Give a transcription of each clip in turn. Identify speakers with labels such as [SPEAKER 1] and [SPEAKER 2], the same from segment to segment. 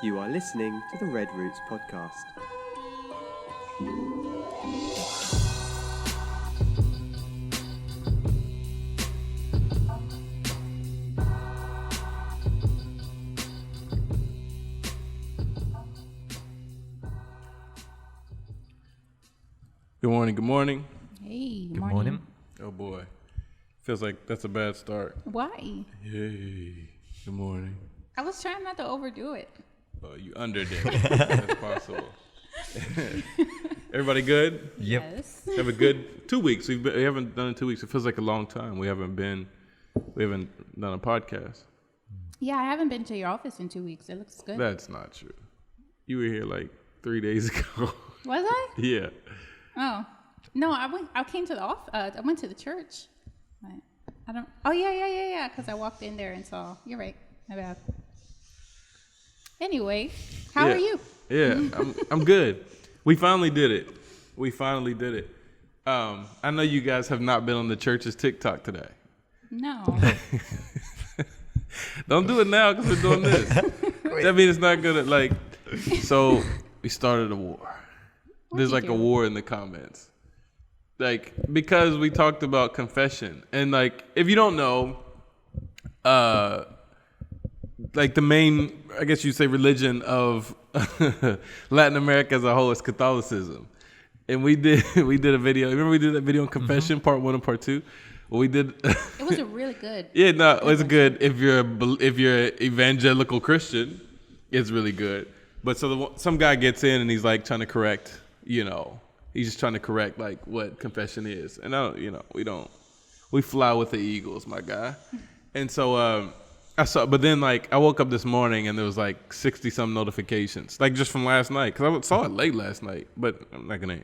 [SPEAKER 1] You are listening to the Red Roots podcast.
[SPEAKER 2] Good morning, good morning.
[SPEAKER 3] Hey,
[SPEAKER 4] Good morning.
[SPEAKER 2] Oh boy. Feels like that's a bad start.
[SPEAKER 3] Why?
[SPEAKER 2] Yay. Good morning.
[SPEAKER 3] I was trying not to overdo it.
[SPEAKER 2] Oh, you underdid it. That's possible. Everybody good?
[SPEAKER 4] Yep.
[SPEAKER 3] Yes.
[SPEAKER 2] Have a good 2 weeks. We haven't done it 2 weeks. It feels like a long time. We haven't done a podcast.
[SPEAKER 3] Yeah, I haven't been to your office in 2 weeks. It looks good.
[SPEAKER 2] That's not true. You were here like 3 days ago.
[SPEAKER 3] Was I?
[SPEAKER 2] Yeah.
[SPEAKER 3] Oh. No, I came to the I went to the church. But I don't. Oh yeah. Because I walked in there and saw. You're right. My bad. Anyway, how are you?
[SPEAKER 2] Yeah, I'm good. We finally did it. I know you guys have not been on the church's TikTok today.
[SPEAKER 3] No.
[SPEAKER 2] Don't do it now because we're doing this. That means it's not good at like. So we started a war. There's like a war in the comments. Like, because we talked about confession. And like, if you don't know, like the main, I guess you'd say, religion of Latin America as a whole is Catholicism. And we did a video. Remember we did that video on confession, part 1 and part 2? Well, we did.
[SPEAKER 3] It was a really good.
[SPEAKER 2] Yeah, no, it's good if you're an evangelical Christian. It's really good. But so some guy gets in and he's like trying to correct, he's just trying to correct like what confession is. And we fly with the eagles, my guy. And so but then like I woke up this morning and there was like 60 some notifications, like just from last night. Cause I saw it late last night, but I'm not gonna,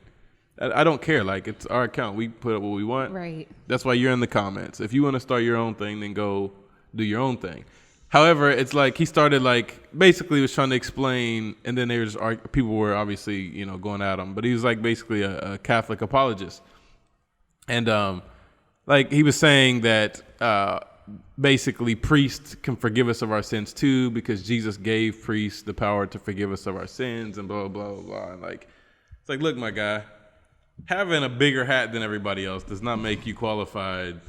[SPEAKER 2] I don't care. Like it's our account. We put up what we want.
[SPEAKER 3] Right.
[SPEAKER 2] That's why you're in the comments. If you want to start your own thing, then go do your own thing. However, it's like he started like basically was trying to explain, and then they were just people were obviously going at him, but he was like basically a Catholic apologist, and like he was saying that basically priests can forgive us of our sins too because Jesus gave priests the power to forgive us of our sins and blah blah blah blah. And like it's like, look, my guy, having a bigger hat than everybody else does not make you qualified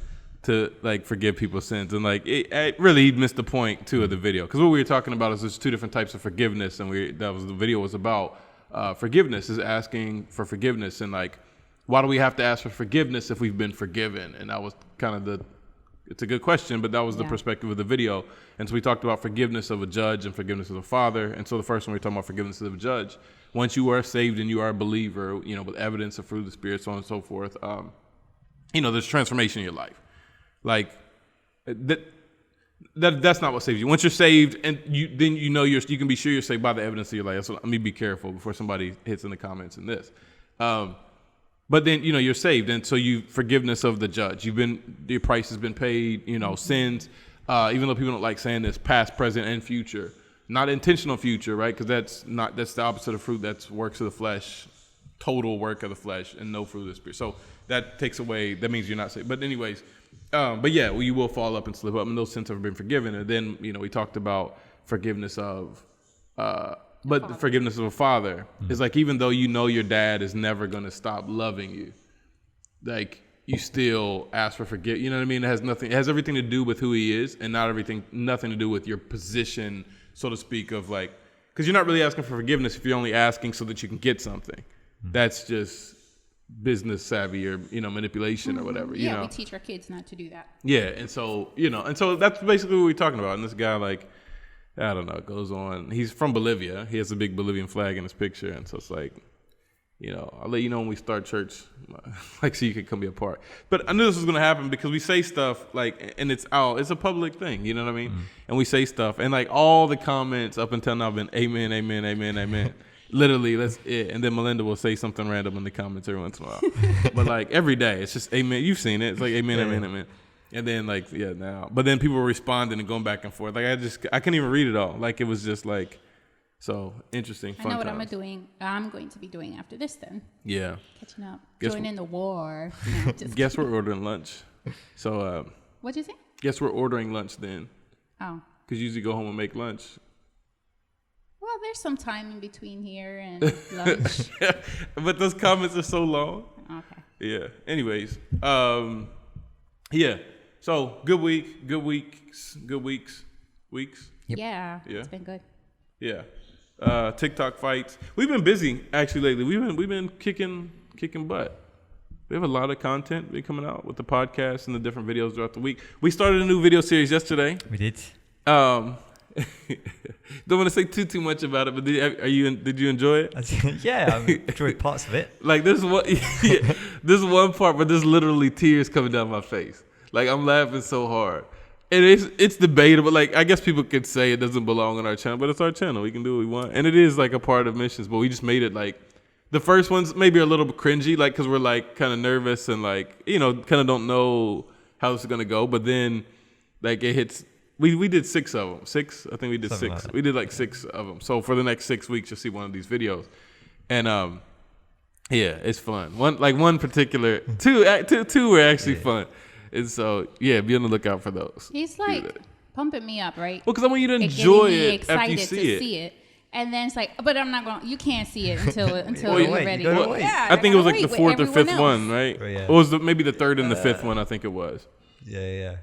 [SPEAKER 2] to like forgive people's sins. And like it really missed the point too of the video, because what we were talking about is there's 2 different types of forgiveness, and the video was about forgiveness is asking for forgiveness, and like why do we have to ask for forgiveness if we've been forgiven? And that was kind of it's a good question, but that was the perspective of the video. And so we talked about forgiveness of a judge and forgiveness of a father. And so the first one we were talking about forgiveness of a judge. Once you are saved and you are a believer, with evidence of fruit of the Spirit, so on and so forth, there's transformation in your life. Like that's not what saves you. Once you're saved, and you can be sure you're saved by the evidence of your life. So let me be careful before somebody hits in the comments in this. But then you're saved, and so forgiveness of the judge. Your price has been paid. Sins. Even though people don't like saying this, past, present, and future. Not intentional future, right? Because that's the opposite of fruit. That's works of the flesh, total work of the flesh, and no fruit of the Spirit. So that takes away. That means you're not saved. But anyways. But yeah, you will fall up and slip up, and those sins have been forgiven. And then, we talked about forgiveness of, the forgiveness of a father is like, even though your dad is never going to stop loving you, like you still ask for forgiveness. You know what I mean? It has everything to do with who he is, and nothing to do with your position, so to speak, of like, because you're not really asking for forgiveness if you're only asking so that you can get something. That's just business savvy or manipulation or whatever.
[SPEAKER 3] We teach our kids not to do that.
[SPEAKER 2] Yeah, and so that's basically what we're talking about. And this guy, like, I don't know, goes on. He's from Bolivia. He has a big Bolivian flag in his picture, and so it's like, I'll let you know when we start church, like, so you can come be a part. But I knew this was gonna happen because we say stuff like, and it's a public thing. You know what I mean? And we say stuff, and like all the comments up until now have been amen, amen, amen, amen. Literally, that's it. And then Melinda will say something random in the comments every once in a while. But like every day, it's just amen. You've seen it. It's like amen, amen, amen. And then like, now. But then people were responding and going back and forth. Like I couldn't even read it all. Like it was just like, so interesting, fun
[SPEAKER 3] I know what
[SPEAKER 2] times.
[SPEAKER 3] I'm going to be doing after this then.
[SPEAKER 2] Yeah.
[SPEAKER 3] Catching up. Joining the war. No,
[SPEAKER 2] Guess we're ordering lunch. So.
[SPEAKER 3] What'd you say?
[SPEAKER 2] Guess we're ordering lunch then.
[SPEAKER 3] Oh.
[SPEAKER 2] Because you usually go home and make lunch.
[SPEAKER 3] Well, there's some time in between here and lunch.
[SPEAKER 2] But those comments are so long.
[SPEAKER 3] Okay.
[SPEAKER 2] Yeah. Anyways, yeah. So good weeks. Weeks.
[SPEAKER 4] Yep.
[SPEAKER 3] Yeah,
[SPEAKER 2] Yeah.
[SPEAKER 3] it's been good.
[SPEAKER 2] Yeah. TikTok fights. We've been busy actually lately. We've been kicking butt. We have a lot of content been coming out with the podcast and the different videos throughout the week. We started a new video series yesterday.
[SPEAKER 4] We did.
[SPEAKER 2] Don't want to say too much about it, but did you enjoy it?
[SPEAKER 4] Yeah, I enjoyed parts of it.
[SPEAKER 2] Like this one part, but there's literally tears coming down my face. Like I'm laughing so hard. And it's debatable. Like I guess people could say it doesn't belong on our channel, but it's our channel. We can do what we want, and it is like a part of missions. But we just made it like the first ones maybe are a little bit cringy, like because we're like kind of nervous and like kind of don't know how this is gonna go. But then like it hits. We did 6 of them. 6, I think we did
[SPEAKER 4] Something
[SPEAKER 2] 6.
[SPEAKER 4] like
[SPEAKER 2] We did like 6 of them. So for the next 6 weeks, you'll see one of these videos, and yeah, it's fun. One particular two were actually fun. And so, yeah, be on the lookout for those.
[SPEAKER 3] He's like pumping me up, right?
[SPEAKER 2] Well, because I want you to
[SPEAKER 3] And
[SPEAKER 2] enjoy
[SPEAKER 3] getting me
[SPEAKER 2] it after you
[SPEAKER 3] excited
[SPEAKER 2] see
[SPEAKER 3] to see it. And then it's like, but I'm not going. You can't see it until
[SPEAKER 4] Well,
[SPEAKER 3] you're
[SPEAKER 4] wait,
[SPEAKER 3] ready.
[SPEAKER 4] you gotta wait.
[SPEAKER 3] Yeah,
[SPEAKER 2] I think it was like
[SPEAKER 3] gotta
[SPEAKER 2] the
[SPEAKER 3] wait
[SPEAKER 2] 4th or
[SPEAKER 3] with
[SPEAKER 2] 5th
[SPEAKER 3] everyone
[SPEAKER 2] one, right?
[SPEAKER 4] Oh, yeah.
[SPEAKER 2] Or was maybe the 3rd and the 5th one? I think it was.
[SPEAKER 4] Yeah.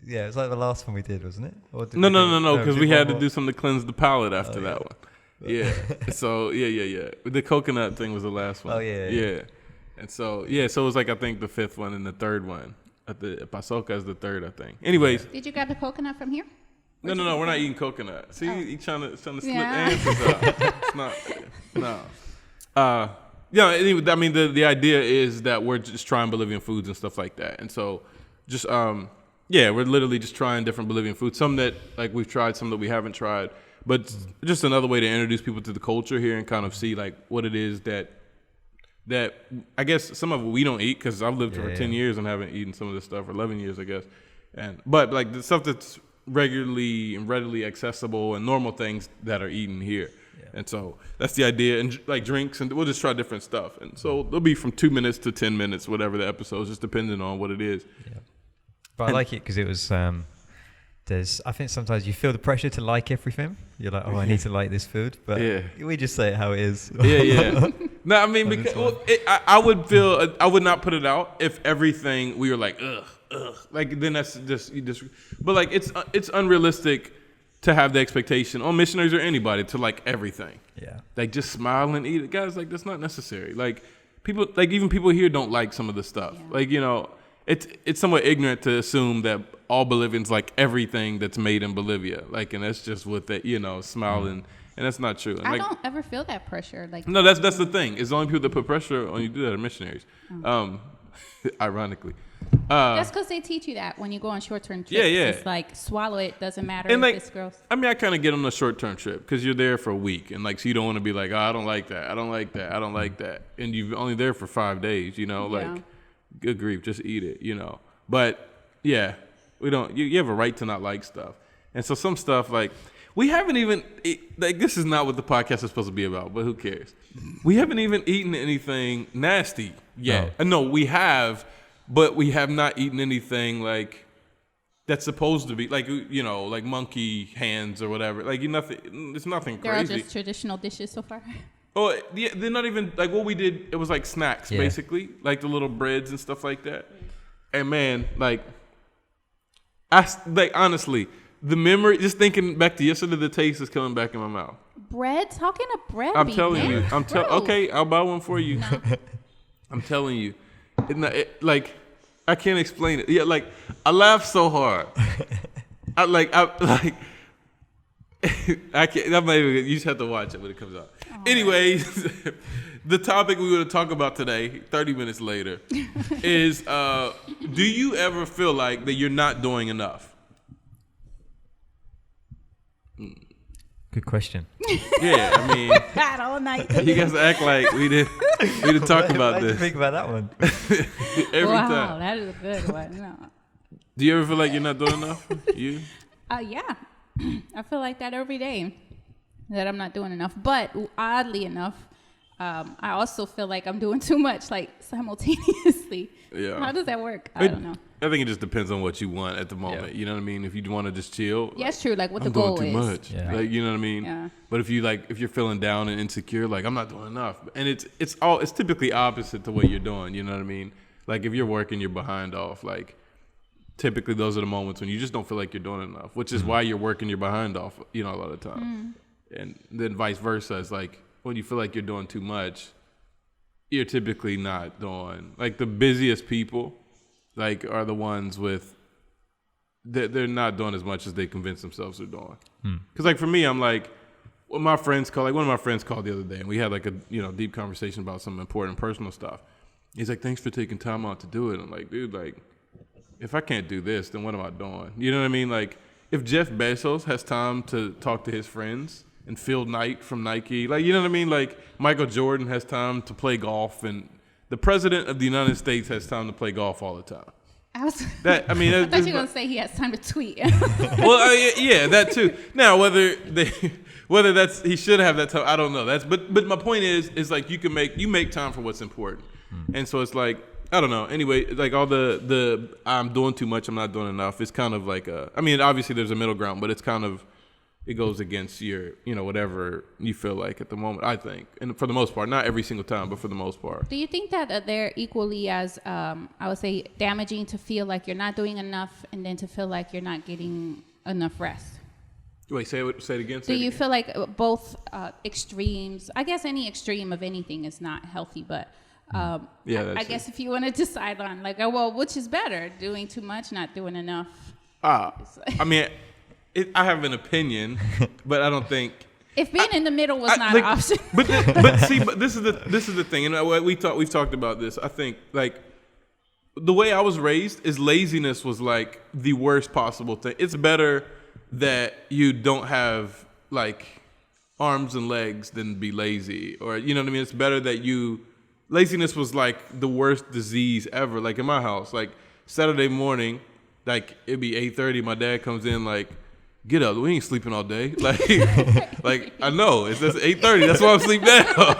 [SPEAKER 4] It was like the last one we did, wasn't it? Or did
[SPEAKER 2] No,
[SPEAKER 4] we do-
[SPEAKER 2] because
[SPEAKER 4] did
[SPEAKER 2] we
[SPEAKER 4] one
[SPEAKER 2] had to
[SPEAKER 4] more?
[SPEAKER 2] do something to cleanse the palate after
[SPEAKER 4] yeah.
[SPEAKER 2] that one. Yeah. So yeah. The coconut thing was the last one.
[SPEAKER 4] Oh, yeah.
[SPEAKER 2] Yeah. And so so it was like I think the 5th one and the 3rd one. The Pasoka is the 3rd, I think. Anyways.
[SPEAKER 3] Did you grab the coconut from here?
[SPEAKER 2] No, we're not eating coconut. See, you trying to slip
[SPEAKER 3] Yeah.
[SPEAKER 2] answers out. It's not. No. Yeah. Anyway, I mean, the idea is that we're just trying Bolivian foods and stuff like that, and so just we're literally just trying different Bolivian foods. Some that like we've tried, some that we haven't tried, but just another way to introduce people to the culture here and kind of see like what it is that I guess some of it we don't eat because I've lived here for 10 years and haven't eaten some of this stuff, or 11 years, I guess. But like the stuff that's regularly and readily accessible and normal things that are eaten here. Yeah. And so that's the idea. And like drinks, and we'll just try different stuff. And so they'll be from 2 minutes to 10 minutes, whatever the episode is, just depending on what it is.
[SPEAKER 4] Yeah. But I like it because it was, I think sometimes you feel the pressure to like everything. You're like, oh, I need to like this food. But we just say it how it is.
[SPEAKER 2] Yeah. No, I mean, because I would not put it out if everything we were like, ugh. Like then that's just but like it's unrealistic to have the expectation on missionaries or anybody to like everything.
[SPEAKER 4] Yeah.
[SPEAKER 2] Like just smile and eat it. Guys, like that's not necessary. Like people, like even people here don't like some of the stuff. Yeah. Like, it's somewhat ignorant to assume that all Bolivians like everything that's made in Bolivia. Like, and that's just what they, smiling. And that's not true. And
[SPEAKER 3] I don't ever feel that pressure. Like
[SPEAKER 2] no, that's the thing. It's the only people that put pressure on you to do that are missionaries. Ironically.
[SPEAKER 3] That's because they teach you that when you go on short-term trips.
[SPEAKER 2] Yeah.
[SPEAKER 3] It's like swallow it, doesn't matter
[SPEAKER 2] And
[SPEAKER 3] if
[SPEAKER 2] like,
[SPEAKER 3] it's gross.
[SPEAKER 2] I mean, I kind of get on a short-term trip because you're there for a week, and like, so you don't want to be like, oh, I don't like that, and you're only there for 5 days, like, good grief, just eat it, But yeah, we don't. You have a right to not like stuff, and so some stuff like we haven't even like this is not what the podcast is supposed to be about, but who cares? We haven't even eaten anything nasty yet. No, we have. But we have not eaten anything like that's supposed to be like like monkey hands or whatever. Like nothing. It's nothing
[SPEAKER 3] They're
[SPEAKER 2] crazy.
[SPEAKER 3] all just traditional dishes so far.
[SPEAKER 2] Oh, yeah, they're not even like what we did. It was like snacks basically, like the little breads and stuff like that. And man, like honestly, the memory. Just thinking back to yesterday, the taste is coming back in my mouth.
[SPEAKER 3] Bread? Talking of bread.
[SPEAKER 2] I'm telling you.
[SPEAKER 3] Gross.
[SPEAKER 2] Okay, I'll buy one for you. No. I'm telling you. Like I can't explain it. Yeah, like I laughed so hard. I can't. That might even, you just have to watch it when it comes out. Oh. Anyways, the topic we're going to talk about today, 30 minutes later, is do you ever feel like that you're not doing enough?
[SPEAKER 4] Good question.
[SPEAKER 2] Yeah, I mean,
[SPEAKER 3] God, all night.
[SPEAKER 2] you guys act like we didn't talk about
[SPEAKER 4] Why did
[SPEAKER 2] this.
[SPEAKER 4] you think about that one?
[SPEAKER 2] Every
[SPEAKER 3] wow,
[SPEAKER 2] time.
[SPEAKER 3] that is a good one. No.
[SPEAKER 2] Do you ever feel like you're not doing enough? You?
[SPEAKER 3] Yeah. I feel like that every day, that I'm not doing enough. But oddly enough, I also feel like I'm doing too much, like simultaneously.
[SPEAKER 2] Yeah.
[SPEAKER 3] How does that work? I don't know.
[SPEAKER 2] I think it just depends on what you want at the moment.
[SPEAKER 4] Yeah.
[SPEAKER 2] You know what I mean? If you want to just chill.
[SPEAKER 3] Yeah, it's true. Like what
[SPEAKER 2] I'm
[SPEAKER 3] the goal
[SPEAKER 2] doing too
[SPEAKER 3] is.
[SPEAKER 2] much.
[SPEAKER 4] Yeah.
[SPEAKER 2] Like, you know what I mean?
[SPEAKER 3] Yeah.
[SPEAKER 2] But if you're feeling down and insecure, like I'm not doing enough, and it's typically opposite to what you're doing. You know what I mean? Like if you're working your behind off, like typically those are the moments when you just don't feel like you're doing enough, which is why you're working your behind off. You know, a lot of the time, and then vice versa. It's like when you feel like you're doing too much, you're typically not doing. Like the busiest people, like are the ones with they're not doing as much as they convince themselves they're doing. Because like for me, I'm like, when my friends call, like one of my friends called the other day, and we had like a deep conversation about some important personal stuff. He's like, thanks for taking time out to do it. I'm like, dude, like if I can't do this, then what am I doing? You know what I mean? Like if Jeff Bezos has time to talk to his friends and Phil Knight from Nike, like you know what I mean? Like Michael Jordan has time to play golf, and the president of the United States has time to play golf all the time.
[SPEAKER 3] I thought
[SPEAKER 2] That
[SPEAKER 3] you were gonna say he has time to tweet.
[SPEAKER 2] Well, yeah, that too. Now, whether that's he should have that time, I don't know. But my point is like you make time for what's important, and so it's like I don't know. Anyway, like all the I'm doing too much, I'm not doing enough. It's kind of like I mean, obviously there's a middle ground, but it's kind of it goes against your whatever you feel like at the moment. I think, and for the most part, not every single time, but for the most part.
[SPEAKER 3] Do you think that they're equally as, I would say, damaging to feel like you're not doing enough and then to feel like you're not getting enough rest?
[SPEAKER 2] Wait, say it again.
[SPEAKER 3] Do you feel like both extremes, I guess any extreme of anything is not healthy, but I guess if you want to decide on like, well, which is better, doing too much, not doing enough?
[SPEAKER 2] I mean, I have an opinion, but I don't think...
[SPEAKER 3] If being in the middle was not an option.
[SPEAKER 2] But this is the thing, and we've talked about this. I think like the way I was raised is laziness was like the worst possible thing. It's better that you don't have like arms and legs than be lazy, or you know what I mean. It's better that laziness was like the worst disease ever. Like in my house, like Saturday morning, like it'd be 8:30. My dad comes in like, get up, we ain't sleeping all day. Like I know, it's just 8:30, that's why I'm asleep now.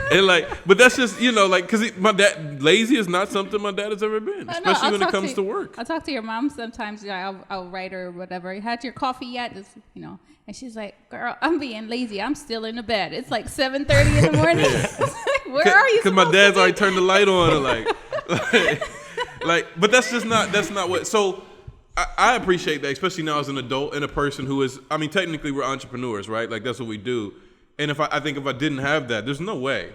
[SPEAKER 2] And like, but that's just, like, cause my dad, lazy is not something my dad has ever been, especially when it comes to work.
[SPEAKER 3] I'll talk to your mom sometimes, I'll write her or whatever, had your coffee yet? And she's like, girl, I'm being lazy, I'm still in the bed. It's like 7:30 in the morning. Where are you?
[SPEAKER 2] Cause my dad's already turned the light on and but that's not what, so I appreciate that, especially now as an adult and a person who is, I mean, technically we're entrepreneurs, right? Like that's what we do. And I think if I didn't have that, there's no way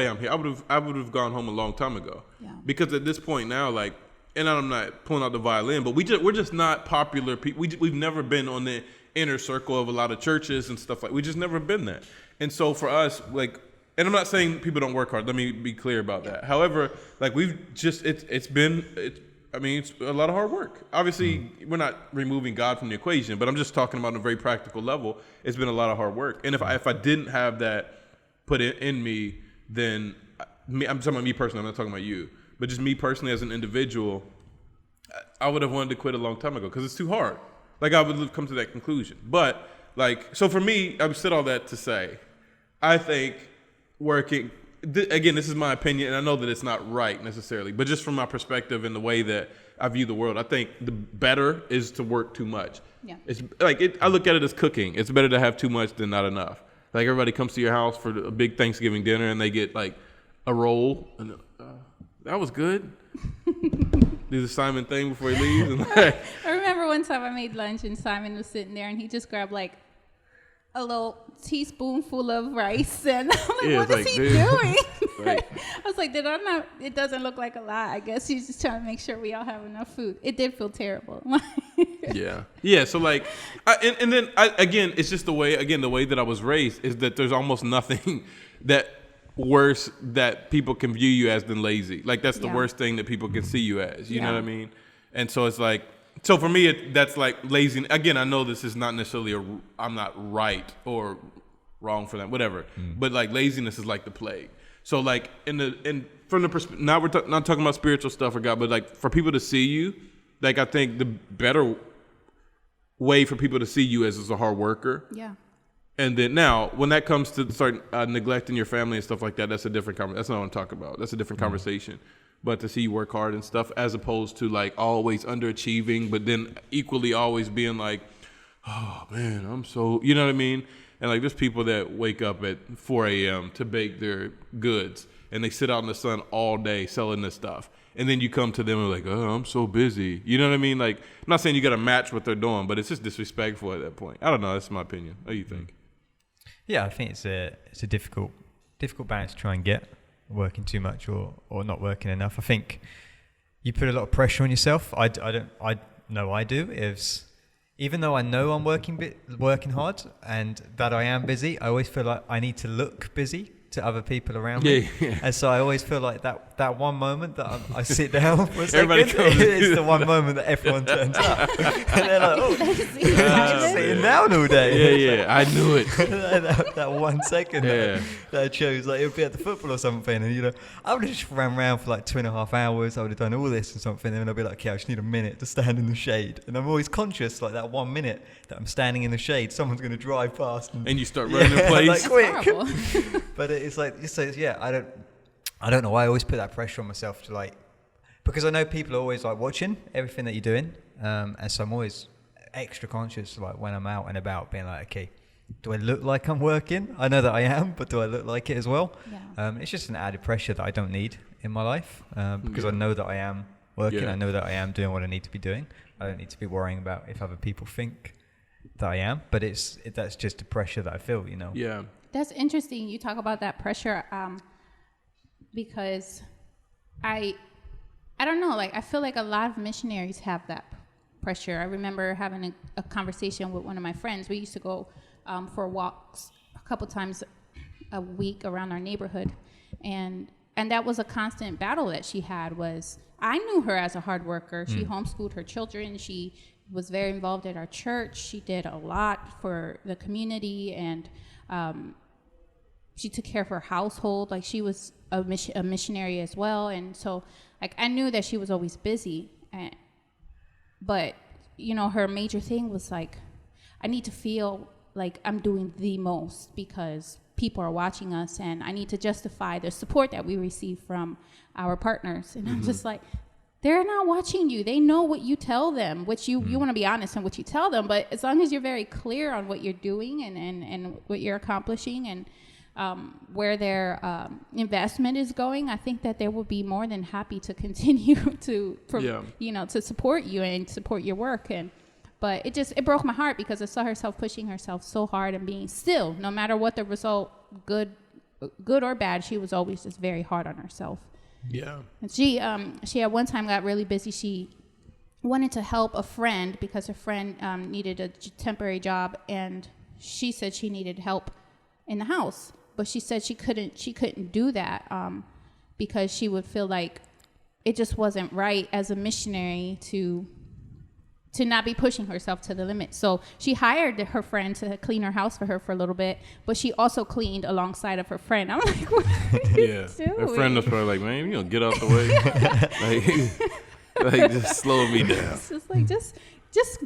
[SPEAKER 2] I'm here. I would have gone home a long time ago. Yeah. Because at this point now, like, and I'm not pulling out the violin, but we're just not popular people. We've never been on the inner circle of a lot of churches and stuff like. We just never been that. And so for us, like, and I'm not saying people don't work hard. Let me be clear about that. However, like it's a lot of hard work. Obviously, we're not removing God from the equation, but I'm just talking about on a very practical level. It's been a lot of hard work. And if I didn't have that put in me, then I'm talking about me personally. I'm not talking about you, but just me personally as an individual, I would have wanted to quit a long time ago because it's too hard. Like I would have come to that conclusion. But like, so for me, I've said all that to say, I think working. Again, this is my opinion, and I know that it's not right necessarily, but just from my perspective and the way that I view the world, I think the better is to work too much. Yeah. It's like I look at it as cooking. It's better to have too much than not enough. Like everybody comes to your house for a big Thanksgiving dinner, and they get like a roll, and that was good. Do the Simon thing before he leaves. And
[SPEAKER 3] I remember one time I made lunch, and Simon was sitting there, and he just grabbed like a little teaspoonful of rice, and I'm like, what is he doing? I was like, it doesn't look like a lot. I guess he's just trying to make sure we all have enough food. It did feel terrible.
[SPEAKER 2] Yeah. So like, again, it's just the way that I was raised is that there's almost nothing that worse that people can view you as than lazy. Like that's the worst thing that people can see you as. You know what I mean? And so it's like, so for me, that's like lazy. Again, I know this is not necessarily I'm not right or wrong for that, whatever. But like laziness is like the plague. So like from the perspective, now we're not talking about spiritual stuff or God, but like for people to see you, like I think the better way for people to see you as a hard worker.
[SPEAKER 3] Yeah.
[SPEAKER 2] And then now, when that comes to start neglecting your family and stuff like that, that's a different conversation. That's not what I'm talking about. That's a different conversation. But to see you work hard and stuff, as opposed to like always underachieving, but then equally always being like, oh man, I'm so, you know what I mean? And like there's people that wake up at 4 a.m. to bake their goods, and they sit out in the sun all day selling this stuff. And then you come to them and like, oh, I'm so busy. You know what I mean? Like, I'm not saying you got to match what they're doing, but it's just disrespectful at that point. I don't know. That's my opinion. What do you think?
[SPEAKER 4] Yeah, I think it's a difficult balance to try and get, working too much or not working enough. I think you put a lot of pressure on yourself. I know I do. Even though I know I'm working hard and that I am busy, I always feel like I need to look busy to other people around me. Yeah. And so I always feel like that one moment that I sit down for a second, it's the one moment that everyone turns up. And they're like, oh, just sitting down all day.
[SPEAKER 2] Yeah, I knew it.
[SPEAKER 4] that 1 second that I chose, like it would be at the football or something, and I would have just ran around for like 2.5 hours. I would have done all this and something, and then I'd be like, okay, I just need a minute to stand in the shade. And I'm always conscious, like that 1 minute that I'm standing in the shade, someone's going to drive past, and
[SPEAKER 2] you start running in place.
[SPEAKER 4] Like quick. But it's like, I don't know why I always put that pressure on myself to like, because I know people are always like watching everything that you're doing, and so I'm always extra conscious like when I'm out and about, being like, okay, do I look like I'm working? I know that I am, but do I look like it as well? Yeah. It's just an added pressure that I don't need in my life, because I know that I am working. I know that I am doing what I need to be doing. I don't need to be worrying about if other people think that I am, but that's just the pressure that I feel,
[SPEAKER 2] Yeah.
[SPEAKER 3] That's interesting. You talk about that pressure, because I don't know, like I feel like a lot of missionaries have that pressure. I remember having a conversation with one of my friends. We used to go for walks a couple times a week around our neighborhood, and that was a constant battle that she had. Was I knew her as a hard worker. She homeschooled her children. She was very involved at our church. She did a lot for the community, and she took care of her household. Like she was a missionary as well, and so like I knew that she was always busy. But her major thing was like, I need to feel like I'm doing the most because people are watching us, and I need to justify the support that we receive from our partners. And I'm just like, they're not watching you. They know what you tell them, which you want to be honest in what you tell them. But as long as you're very clear on what you're doing and what you're accomplishing and where their investment is going, I think that they will be more than happy to continue to support you and support your work. But it broke my heart because I saw herself pushing herself so hard and being still, no matter what the result, good or bad, she was always just very hard on herself.
[SPEAKER 2] Yeah.
[SPEAKER 3] And she at one time got really busy. She wanted to help a friend because her friend needed a temporary job, and she said she needed help in the house. But she said she couldn't do that because she would feel like it just wasn't right as a missionary to not be pushing herself to the limit. So she hired her friend to clean her house for her for a little bit, but she also cleaned alongside of her friend. I'm like, what are you doing?
[SPEAKER 2] Her friend was probably like, man, you don't get out the way. like just slow me down.
[SPEAKER 3] It's just like, just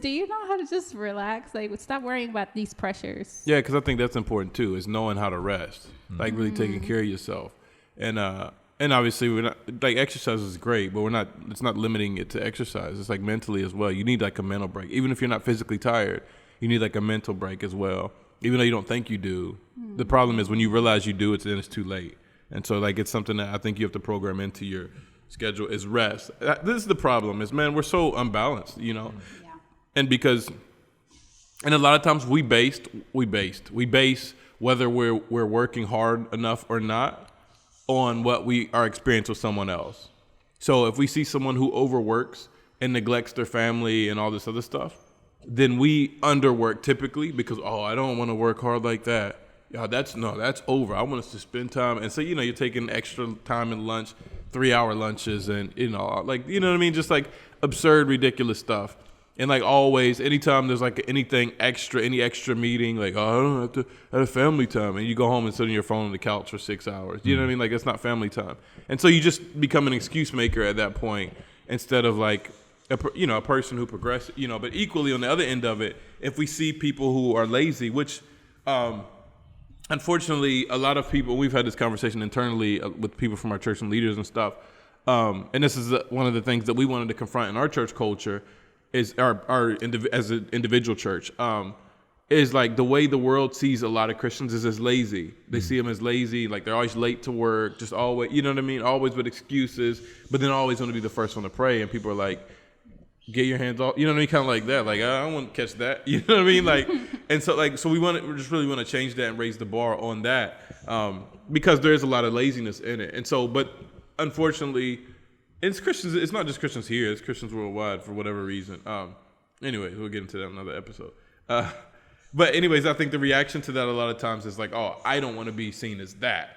[SPEAKER 3] do you know how to just relax? Like, stop worrying about these pressures.
[SPEAKER 2] Yeah, because I think that's important too, is knowing how to rest, like really taking care of yourself. And obviously, we're not, like, exercise is great, but it's not limiting it to exercise. It's like mentally as well. You need like a mental break. Even if you're not physically tired, you need like a mental break as well. Even though you don't think you do. The problem is when you realize you do it, then it's too late. And so like, it's something that I think you have to program into your schedule is rest. This is the problem is, man, we're so unbalanced, Yeah. And and a lot of times we base whether we're working hard enough or not on what our experience with someone else. So if we see someone who overworks and neglects their family and all this other stuff, then we underwork typically because, I don't want to work hard like that. Yeah, that's over. I want us to spend time. And so, you're taking extra time in lunch, 3-hour lunches and, like, you know what I mean? Just like absurd, ridiculous stuff. And like always, anytime there's like any extra meeting, like, I don't have to have family time. And you go home and sit on your phone on the couch for 6 hours. You know what I mean? Like, it's not family time. And so you just become an excuse maker at that point instead of like, a person who progresses, but equally on the other end of it, if we see people who are lazy, which Unfortunately, a lot of people, we've had this conversation internally with people from our church and leaders and stuff. And this is one of the things that we wanted to confront in our church culture is as an individual church, is like the way the world sees a lot of Christians is as lazy. They see them as lazy, like they're always late to work, just always, you know what I mean? Always with excuses, but then always want to be the first one to pray. And people are like, get your hands off, you know what I mean? Kind of like that. Like, I don't want to catch that. You know what I mean? Like, and so we just really want to change that and raise the bar on that. Because there is a lot of laziness in it. And so, but unfortunately, it's Christians, it's not just Christians here, it's Christians worldwide for whatever reason. Anyways, we'll get into that in another episode. But anyways, I think the reaction to that a lot of times is like, oh, I don't want to be seen as that.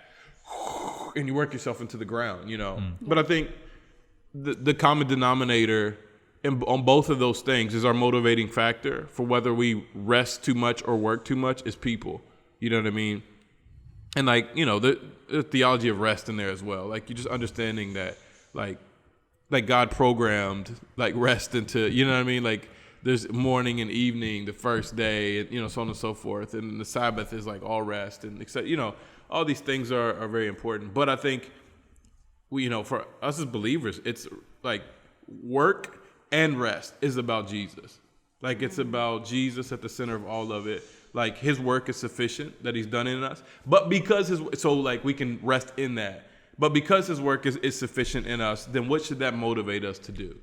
[SPEAKER 2] And you work yourself into the ground, you know. But I think the common denominator on both of those things is our motivating factor for whether we rest too much or work too much is people. You know what I mean? And like, you know, the theology of rest in there as well. Like you're just understanding that like God programmed like rest into, you know what I mean? Like there's morning and evening, the first day, and, you know, so on and so forth. And the Sabbath is like all rest and except, you know, all these things are very important. But I think we, you know, for us as believers, it's like work and rest is about Jesus. Like it's about Jesus at the center of all of it. Like his work is sufficient that he's done in us, but because so like we can rest in that. But because his work is sufficient in us, then what should that motivate us to do?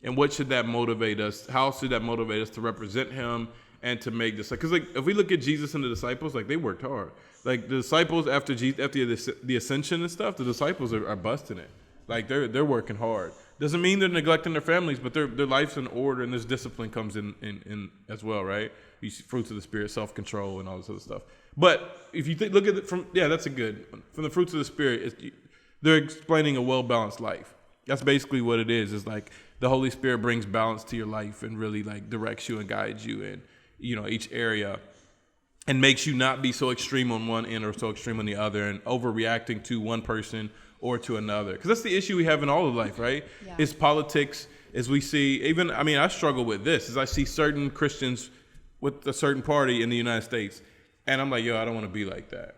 [SPEAKER 2] And what should that motivate us? How should that motivate us to represent him and to make this? Because like if we look at Jesus and the disciples, like they worked hard. Like the disciples after the ascension and stuff, the disciples are busting it. Like they're working hard. Doesn't mean they're neglecting their families, but their life's in order, and this discipline comes in as well, right? You see fruits of the Spirit, self-control, and all this other stuff. But if you look at it from that's a good one. From the fruits of the Spirit, they're explaining a well-balanced life. That's basically what it is. It's like the Holy Spirit brings balance to your life and really like directs you and guides you in, you know, each area, and makes you not be so extreme on one end or so extreme on the other, and overreacting to one person or to another. Because that's the issue we have in all of life, right? Yeah. Is politics, as we see, I struggle with this, is I see certain Christians with a certain party in the United States, and I'm like, yo, I don't want to be like that.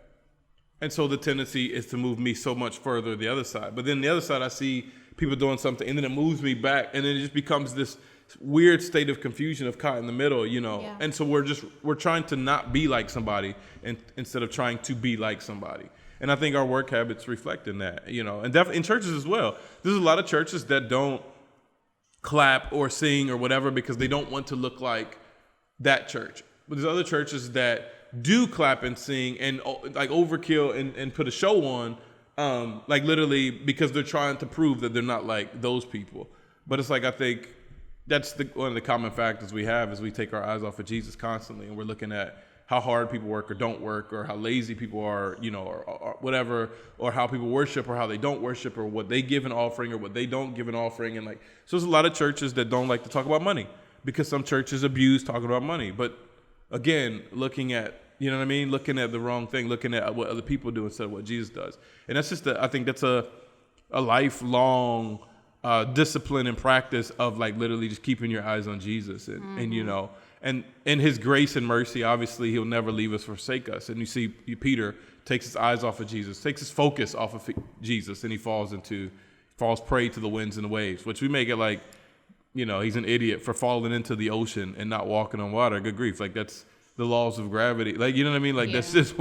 [SPEAKER 2] And so the tendency is to move me so much further the other side. But then the other side, I see people doing something, and then it moves me back, and then it just becomes this weird state of confusion of caught in the middle, you know. Yeah. And so we're trying to not be like somebody instead of trying to be like somebody. And I think our work habits reflect in that, you know, and definitely in churches as well. There's a lot of churches that don't clap or sing or whatever because they don't want to look like that church. But there's other churches that do clap and sing and like overkill and put a show on, like literally because they're trying to prove that they're not like those people. But it's like, I think that's one of the common factors we have is we take our eyes off of Jesus constantly, and we're looking at how hard people work or don't work, or how lazy people are, you know, or whatever, or how people worship or how they don't worship, or what they give an offering or what they don't give an offering. And like, so there's a lot of churches that don't like to talk about money because some churches abuse talking about money. But again, looking at, you know what I mean? Looking at the wrong thing, looking at what other people do instead of what Jesus does. And that's just, I think that's a lifelong discipline and practice of like literally just keeping your eyes on Jesus and you know, and in his grace and mercy, obviously he'll never leave us, forsake us. And you see Peter takes his eyes off of Jesus, takes his focus off of Jesus, and he falls prey to the winds and the waves, which we make it like, you know, he's an idiot for falling into the ocean and not walking on water. Good grief. Like that's the laws of gravity. Like, you know what I mean? Like that's just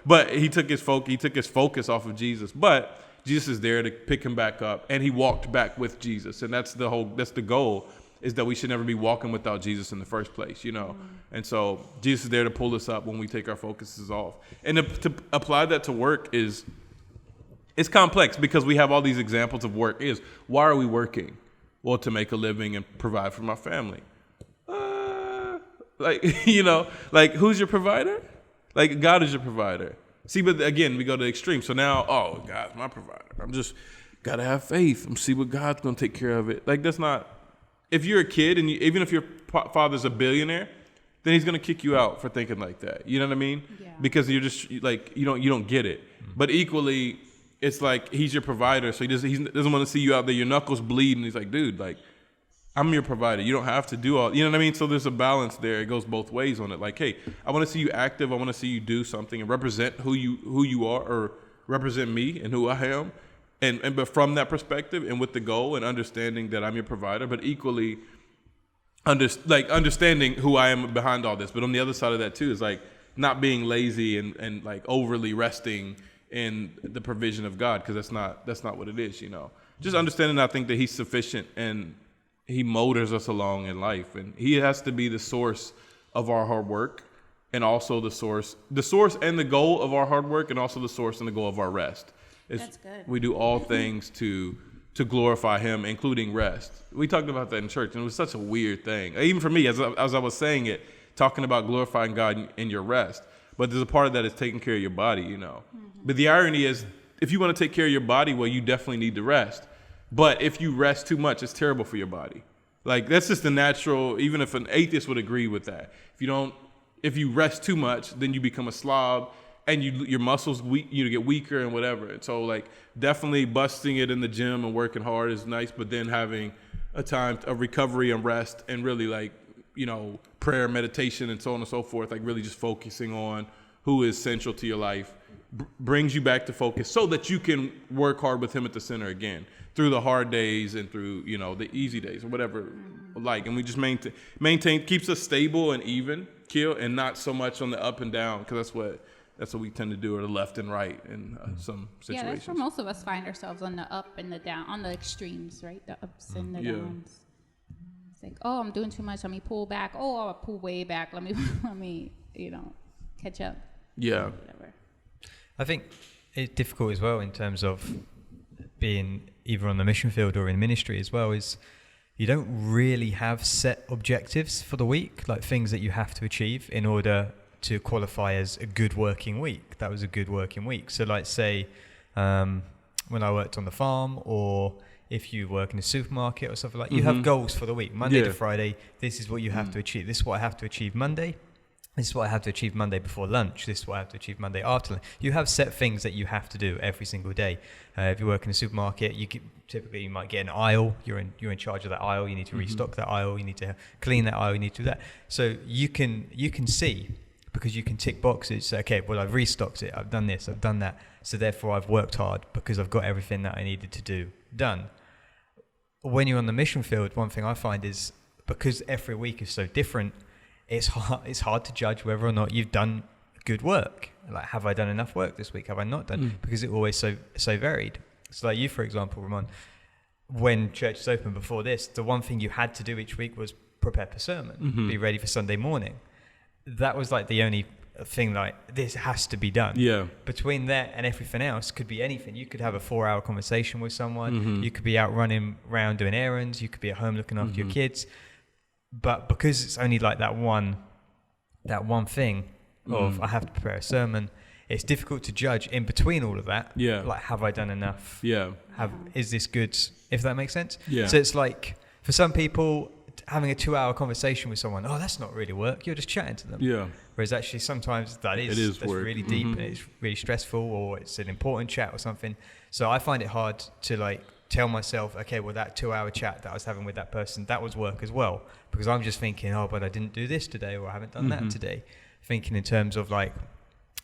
[SPEAKER 2] but he took his focus off of Jesus, but Jesus is there to pick him back up, and he walked back with Jesus. And that's the goal, is that we should never be walking without Jesus in the first place, you know? And so Jesus is there to pull us up when we take our focuses off. And to apply that to work it's complex because we have all these examples of work. Why are we working? Well, to make a living and provide for my family. Like, you know, like who's your provider? Like God is your provider. See, but again, we go to the extreme. So now, oh, God's my provider. I'm just got to have faith and see what God's going to take care of it. Like that's not, if you're a kid and even if your father's a billionaire, then he's going to kick you out for thinking like that. You know what I mean? Yeah. Because you're just like, you don't get it. But equally, it's like he's your provider. So he doesn't want to see you out there, your knuckles bleed. And he's like, dude, like I'm your provider. You don't have to do all, you know what I mean? So there's a balance there. It goes both ways on it. Like, hey, I want to see you active. I want to see you do something and represent who you are, or represent me and who I am. And but from that perspective and with the goal and understanding that I'm your provider, but equally understanding who I am behind all this. But on the other side of that too is like not being lazy and like overly resting in the provision of God, because that's not what it is, you know. Just understanding, I think, that he's sufficient and he motors us along in life, and he has to be the source of our hard work, and also the source and the goal of our hard work, and also the source and the goal of our rest.
[SPEAKER 3] That's good.
[SPEAKER 2] We do all things to glorify him, including rest. We talked about that in church, and it was such a weird thing. Even for me, as I was saying it, talking about glorifying God in your rest. But there's a part of that is taking care of your body, you know. Mm-hmm. But the irony is, if you want to take care of your body, well, you definitely need to rest. But if you rest too much, it's terrible for your body. Like, that's just the natural, even if an atheist would agree with that. If you rest too much, then you become a slob, and your muscles get weaker and whatever. And so, like, definitely busting it in the gym and working hard is nice, but then having a time of recovery and rest, and really, like, you know, prayer, meditation, and so on and so forth, like really just focusing on who is central to your life, brings you back to focus so that you can work hard with him at the center again through the hard days and through, you know, the easy days or whatever. Like, and we just maintain keeps us stable and even keel, and not so much on the up and down, because that's what we tend to do, or the left and right in some situations.
[SPEAKER 3] Yeah, that's where most of us find ourselves, on the up and the down, on the extremes, right? The ups and the downs. It's like, oh, I'm doing too much. Let me pull back. Oh, I'll pull way back. Let me, you know, catch up.
[SPEAKER 2] Yeah.
[SPEAKER 3] Whatever.
[SPEAKER 4] I think it's difficult as well in terms of being either on the mission field or in ministry as well, is you don't really have set objectives for the week, like things that you have to achieve in order to qualify as a good working week. That was a good working week. So like, say, when I worked on the farm, or if you work in a supermarket or something like that, you have goals for the week. Monday to Friday, this is what you have to achieve. This is what I have to achieve Monday. This is what I have to achieve Monday before lunch. This is what I have to achieve Monday after lunch. You have set things that you have to do every single day. If you work in a supermarket, typically you might get an aisle. You're in charge of that aisle. You need to restock that aisle. You need to clean that aisle. You need to do that. So you can see, because you can tick boxes. So, okay, well, I've restocked it. I've done this. I've done that. So therefore, I've worked hard because I've got everything that I needed to do done. When you're on the mission field, one thing I find is, because every week is so different, it's hard to judge whether or not you've done good work. Like, have I done enough work this week? Have I not done? Because it's always so varied. So like you, for example, Ramon, when church is open before this, the one thing you had to do each week was prepare a sermon, be ready for Sunday morning. That was like the only thing, like, this has to be done. Yeah. Between that and everything else could be anything. You could have a 4-hour conversation with someone. You could be out running around doing errands. You could be at home looking after your kids. But because it's only like that one thing of I have to prepare a sermon, it's difficult to judge in between all of that. Yeah. Like, have I done enough? Yeah. Is this good? If that makes sense. Yeah. So it's like, for some people, having a 2-hour conversation with someone, oh, that's not really work. You're just chatting to them. Yeah. Whereas actually sometimes that's work. Really deep and it's really stressful, or it's an important chat or something. So I find it hard to like tell myself, okay, well, that 2-hour chat that I was having with that person, that was work as well. Because I'm just thinking, oh, but I didn't do this today, or I haven't done that today. Thinking in terms of like,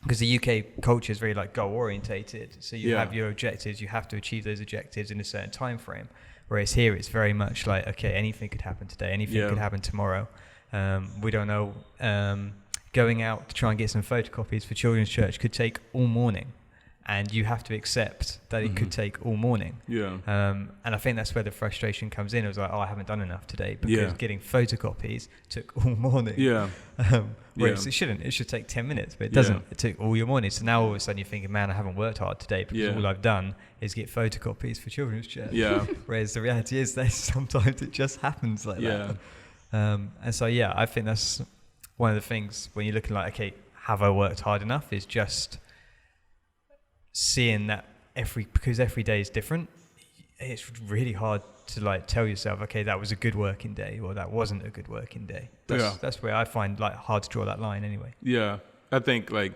[SPEAKER 4] because the UK culture is very like goal orientated. So you have your objectives, you have to achieve those objectives in a certain time frame. Whereas here it's very much like, okay, anything could happen today, anything could happen tomorrow. We don't know. Going out to try and get some photocopies for children's church could take all morning. And you have to accept that it could take all morning. Yeah. And I think that's where the frustration comes in. It was like, oh, I haven't done enough today, because getting photocopies took all morning. Yeah. Whereas it shouldn't. It should take 10 minutes, but it doesn't. It took all your morning. So now all of a sudden you're thinking, man, I haven't worked hard today, because all I've done is get photocopies for children's church. Yeah. Whereas the reality is that sometimes it just happens like that. And so, I think that's one of the things when you're looking like, okay, have I worked hard enough, is just seeing that because every day is different. It's really hard to like tell yourself, okay, that was a good working day, or that wasn't a good working day. That's where I find like hard to draw that line anyway. Yeah, I think like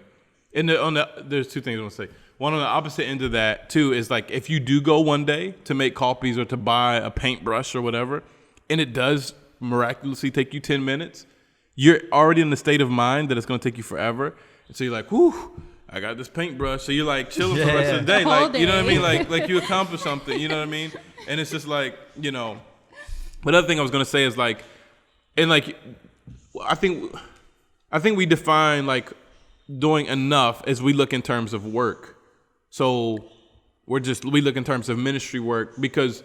[SPEAKER 4] there's two things I want to say. One, on the opposite end of that too is like, if you do go one day to make copies or to buy a paintbrush or whatever,
[SPEAKER 2] and it does miraculously take you 10 minutes, you're already in the state of mind that it's going to take you forever. And so you're like, whew, I got this paintbrush. So you're like chilling for the rest of the day. Like, you know what I mean? Like you accomplished something, you know what I mean? And it's just like, you know, but other thing I was going to say is like, and like, I think we define like doing enough as we look in terms of work. So we look in terms of ministry work, because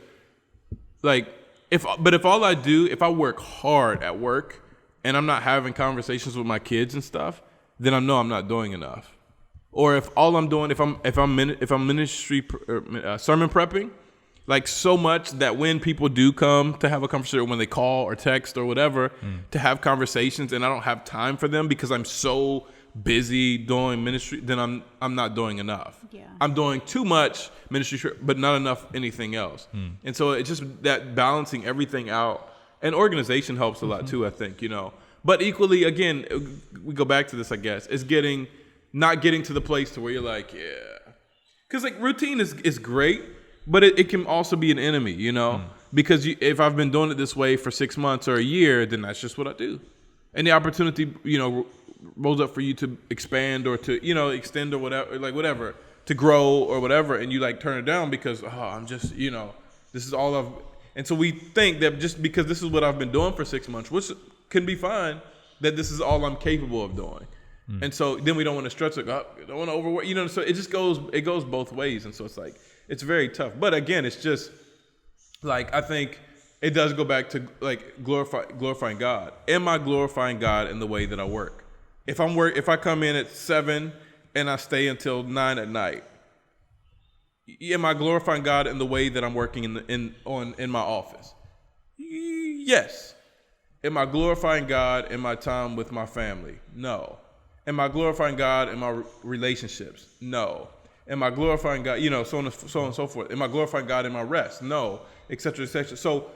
[SPEAKER 2] like, if I work hard at work and I'm not having conversations with my kids and stuff, then I know I'm not doing enough. Or if all I'm doing, if I'm ministry sermon prepping, like so much that when people do come to have a conversation, when they call or text or whatever, to have conversations, and I don't have time for them because I'm so busy doing ministry, then I'm not doing enough.
[SPEAKER 3] Yeah. I'm
[SPEAKER 2] doing too much ministry, but not enough anything else. And so it's just that balancing everything out, and organization helps a lot too, I think, you know. But equally, again, we go back to this, I guess, is not getting to the place to where you're like, yeah, because like routine is great, but it can also be an enemy, you know, because if I've been doing it this way for 6 months or a year, then that's just what I do. And the opportunity, you know, rolls up for you to expand or to, you know, extend or whatever, to grow or whatever. And you like turn it down because, I'm just, you know, this is all I've. And so we think that just because this is what I've been doing for 6 months, which can be fine, that this is all I'm capable of doing. And so then we don't want to stretch it up. Don't want to overwork, you know, so it goes both ways. And so it's like, it's very tough. But again, it's just like, I think it does go back to like glorifying God. Am I glorifying God in the way that I work? If I come in at 7 and I stay until 9 at night, am I glorifying God in the way that I'm working in my office? Yes. Am I glorifying God in my time with my family? No. Am I glorifying God in my relationships? No. Am I glorifying God, you know, so on and so forth? Am I glorifying God in my rest? No, et cetera, et cetera. So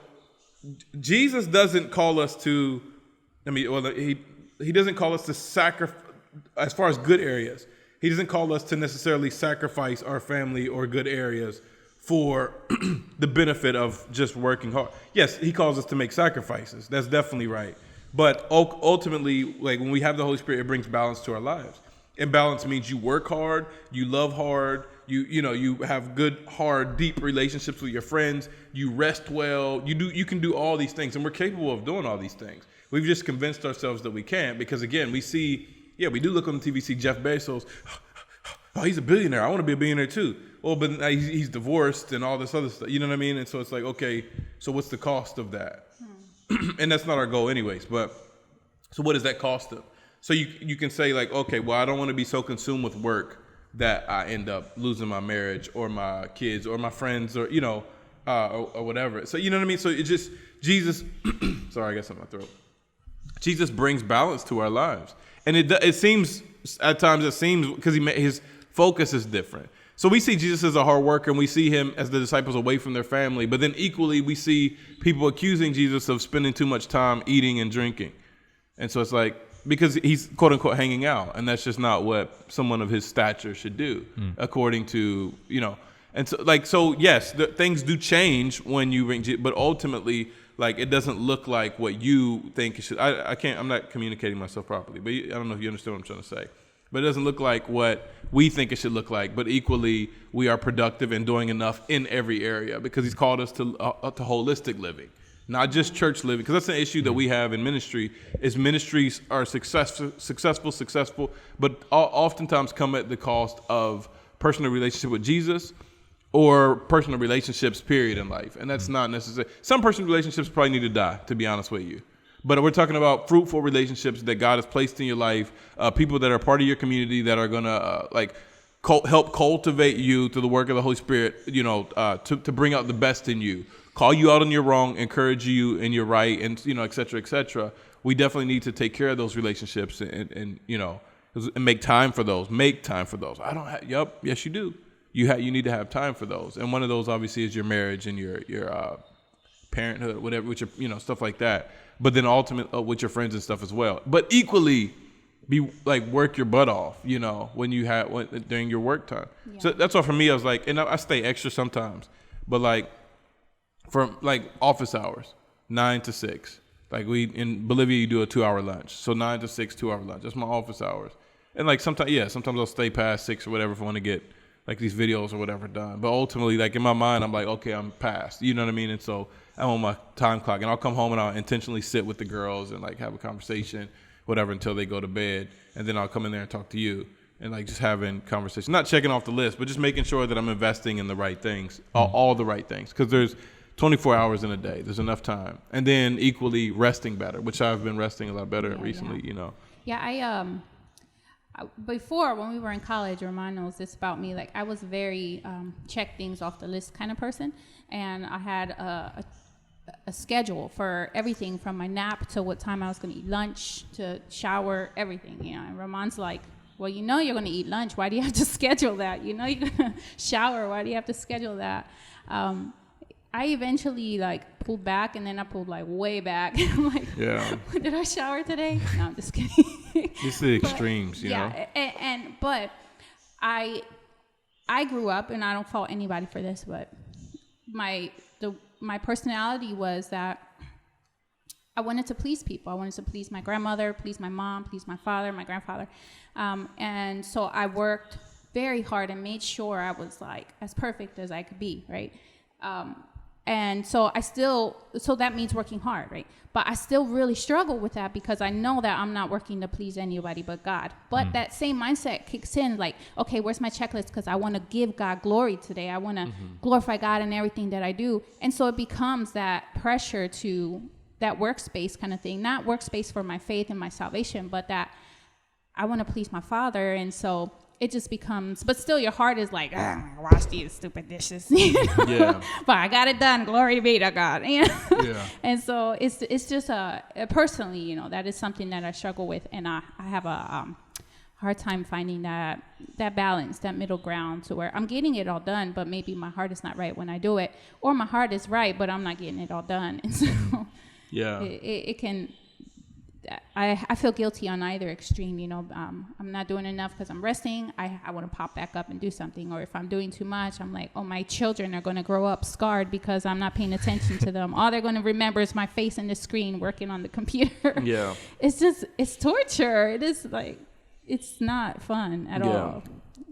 [SPEAKER 2] Jesus doesn't call us to, he doesn't call us to sacrifice, as far as good areas, he doesn't call us to necessarily sacrifice our family or good areas for the benefit of just working hard. Yes, he calls us to make sacrifices. That's definitely right. But ultimately, like when we have the Holy Spirit, it brings balance to our lives. And balance means you work hard, you love hard, you have good, hard, deep relationships with your friends, you rest well, you can do all these things, and we're capable of doing all these things. We've just convinced ourselves that we can't, because again, we do look on the TV, see Jeff Bezos, oh, he's a billionaire, I want to be a billionaire too. Well, but he's divorced and all this other stuff, you know what I mean? And so it's like, okay, so what's the cost of that? And that's not our goal anyways, but so what does that cost them? So you can say like, okay, well, I don't want to be so consumed with work that I end up losing my marriage or my kids or my friends or, you know, or whatever. So, you know what I mean? So it just, Jesus, sorry, I got something in my throat. Jesus brings balance to our lives. And it seems, at times because his focus is different. So we see Jesus as a hard worker, and we see him as the disciples away from their family. But then equally, we see people accusing Jesus of spending too much time eating and drinking. And so it's like, because he's quote unquote hanging out, and that's just not what someone of his stature should do, according to, you know. And so yes, things do change when you bring, but ultimately, like, it doesn't look like what you think it should. I'm not communicating myself properly, but I don't know if you understand what I'm trying to say. But it doesn't look like what we think it should look like. But equally, we are productive and doing enough in every area, because he's called us to holistic living, not just church living. Because that's an issue that we have in ministry, is ministries are successful, but oftentimes come at the cost of personal relationship with Jesus or personal relationships, period, in life. And that's not necessary. Some personal relationships probably need to die, to be honest with you. But we're talking about fruitful relationships that God has placed in your life, people that are part of your community that are going to help cultivate you through the work of the Holy Spirit, you know, to bring out the best in you, call you out on your wrong, encourage you in your right, and, you know, et cetera, et cetera. We definitely need to take care of those relationships and you know, and make time for those. Make time for those. Yes, you do. You need to have time for those. And one of those obviously is your marriage and your parenthood, whatever, which are, you know, stuff like that. But then ultimately with your friends and stuff as well. But equally, be like, work your butt off, you know, during your work time. Yeah. So that's all for me. I was like, and I stay extra sometimes, but like from like office hours, 9 to 6. Like in Bolivia, you do a 2-hour lunch. So 9 to 6, 2-hour lunch. That's my office hours. And like sometimes I'll stay past 6 or whatever if I want to get like these videos or whatever done. But ultimately, like in my mind, I'm like, okay, I'm past. You know what I mean? And so I'm on my time clock, and I'll come home and I'll intentionally sit with the girls and like have a conversation, whatever, until they go to bed. And then I'll come in there and talk to you. And like just having conversation, not checking off the list, but just making sure that I'm investing in the right things, all the right things. Because there's 24 hours in a day. There's enough time. And then equally resting better, which I've been resting a lot better recently, you know.
[SPEAKER 3] Yeah, before when we were in college, Ramon knows this about me. Like I was very check things off the list kind of person. And I had a schedule for everything from my nap to what time I was going to eat lunch to shower, everything, you know. And Ramon's like, well, you know you're going to eat lunch. Why do you have to schedule that? You know you're going to shower. Why do you have to schedule that? I eventually like pulled back, and then I pulled like way back. I'm like,
[SPEAKER 2] yeah.
[SPEAKER 3] Did I shower today? No, I'm just kidding.
[SPEAKER 2] It's the extremes, you know?
[SPEAKER 3] But I grew up, and I don't fault anybody for this, but my personality was that I wanted to please people. I wanted to please my grandmother, please my mom, please my father, my grandfather. And so I worked very hard and made sure I was like as perfect as I could be, right? And so so that means working hard, right? But I still really struggle with that because I know that I'm not working to please anybody but God. But that same mindset kicks in like, okay, where's my checklist? Because I want to give God glory today. I want to glorify God in everything that I do. And so it becomes that pressure to that workspace kind of thing, not workspace for my faith and my salvation, but that I want to please my Father. And so it just becomes, but still your heart is like, wash these stupid dishes. You know? Yeah. But I got it done. Glory be to God. You know? Yeah. And so it's just personally, you know, that is something that I struggle with. And I have a hard time finding that balance, that middle ground to where I'm getting it all done, but maybe my heart is not right when I do it, or my heart is right, but I'm not getting it all done. And so yeah, it can, I feel guilty on either extreme, you know. I'm not doing enough because I'm resting. I want to pop back up and do something. Or if I'm doing too much, I'm like, oh, my children are going to grow up scarred because I'm not paying attention to them. All they're going to remember is my face in the screen working on the computer. Yeah. It's torture. It is like, it's not fun at all.